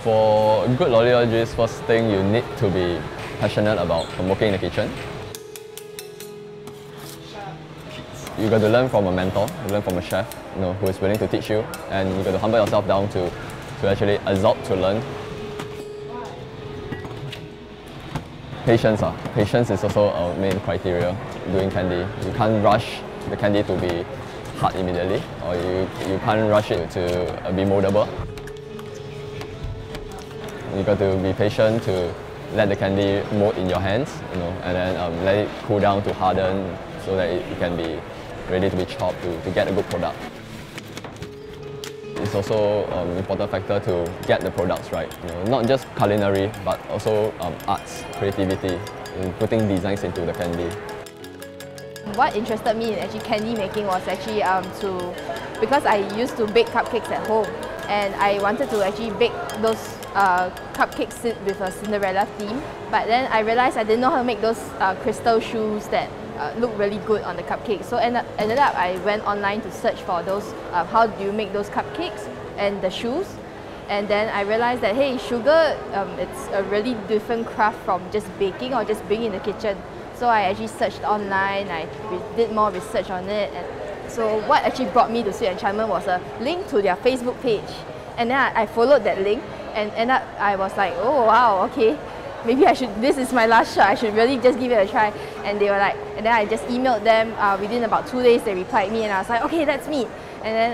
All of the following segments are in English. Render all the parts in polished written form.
For good lollyologists, first thing you need to be passionate about working in the kitchen. You got to learn from a mentor, learn from a chef, who is willing to teach you, and you got to humble yourself down to actually absorb to learn. Patience. Patience is also a main criteria doing candy. You can't rush the candy to be hard immediately, or you can't rush it to be moldable. You got to be patient to let the candy mold in your hands, and then let it cool down to harden so that it can be ready to be chopped to get a good product. It's also an important factor to get the products right, not just culinary but also arts, creativity, putting designs into the candy. What interested me in actually candy making was actually because I used to bake cupcakes at home, and I wanted to actually bake those cupcakes with a Cinderella theme, but then I realized I didn't know how to make those crystal shoes that look really good on the cupcakes. So ended up I went online to search for those, how do you make those cupcakes and the shoes, and then I realized that hey, sugar, it's a really different craft from just baking or just being in the kitchen. So I actually searched online, I did more research on it, and so what actually brought me to Sweet Enchantment was a link to their Facebook page, and then I followed that link, and ended up I was like, oh wow, okay, maybe I should, this is my last shot, I should really just give it a try. And they were like, and then I just emailed them, within about 2 days they replied me, and I was like, okay, let's meet. And then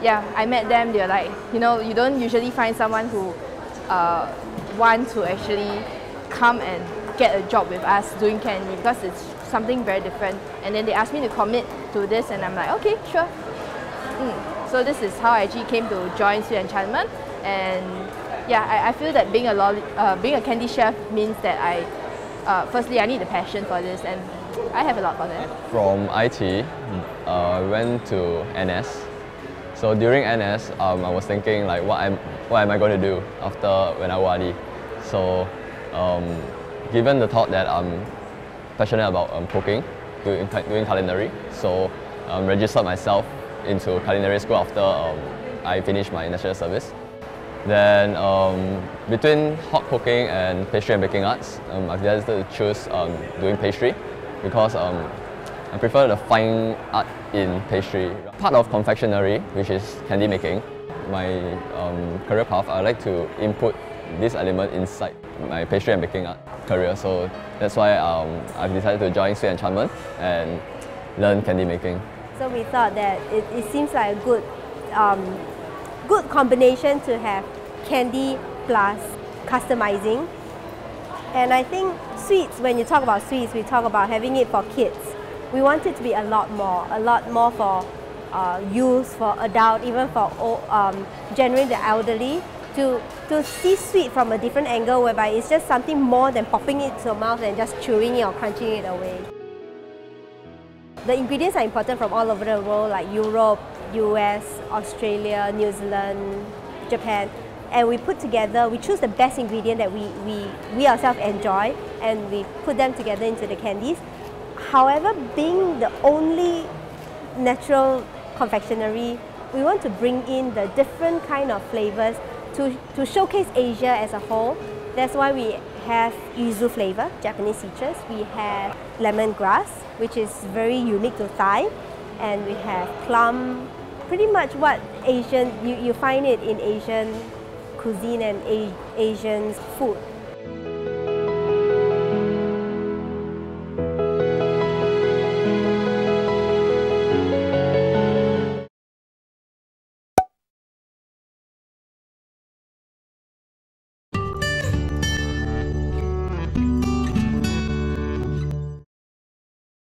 yeah, I met them. They were like, you don't usually find someone who want to actually come and get a job with us doing candy, because it's something very different. And then they asked me to commit to this, and I'm like, okay, sure. So this is how I actually came to join Sweet Enchantment. And yeah, I feel that being a candy chef means that firstly, I need the passion for this, and I have a lot for that. From IT, I went to NS. So during NS, I was thinking like, what am I going to do after when I ORD? So given the thought that I'm passionate about cooking, doing culinary, so registered myself into culinary school after I finished my national service. Then between hot cooking and pastry and baking arts, I've decided to choose doing pastry because I prefer the fine art in pastry. Part of confectionery, which is candy making, my career path, I like to input this element inside my pastry and baking art career. So that's why I've decided to join Sweet Enchantment and learn candy making. So we thought that it seems like a good combination to have candy plus customizing. And I think sweets, when you talk about sweets, we talk about having it for kids. We want it to be a lot more for youth, for adult, even for generally the elderly, to see sweet from a different angle, whereby it's just something more than popping it to your mouth and just chewing it or crunching it away. The ingredients are imported from all over the world, like Europe, US, Australia, New Zealand, Japan, and we put together, we choose the best ingredient that we ourselves enjoy, and we put them together into the candies. However, being the only natural confectionery, we want to bring in the different kind of flavors to showcase Asia as a whole. That's why we have yuzu flavor, Japanese citrus. We have lemongrass, which is very unique to Thai. And we have plum, pretty much what you find it in Asian cuisine and Asian food.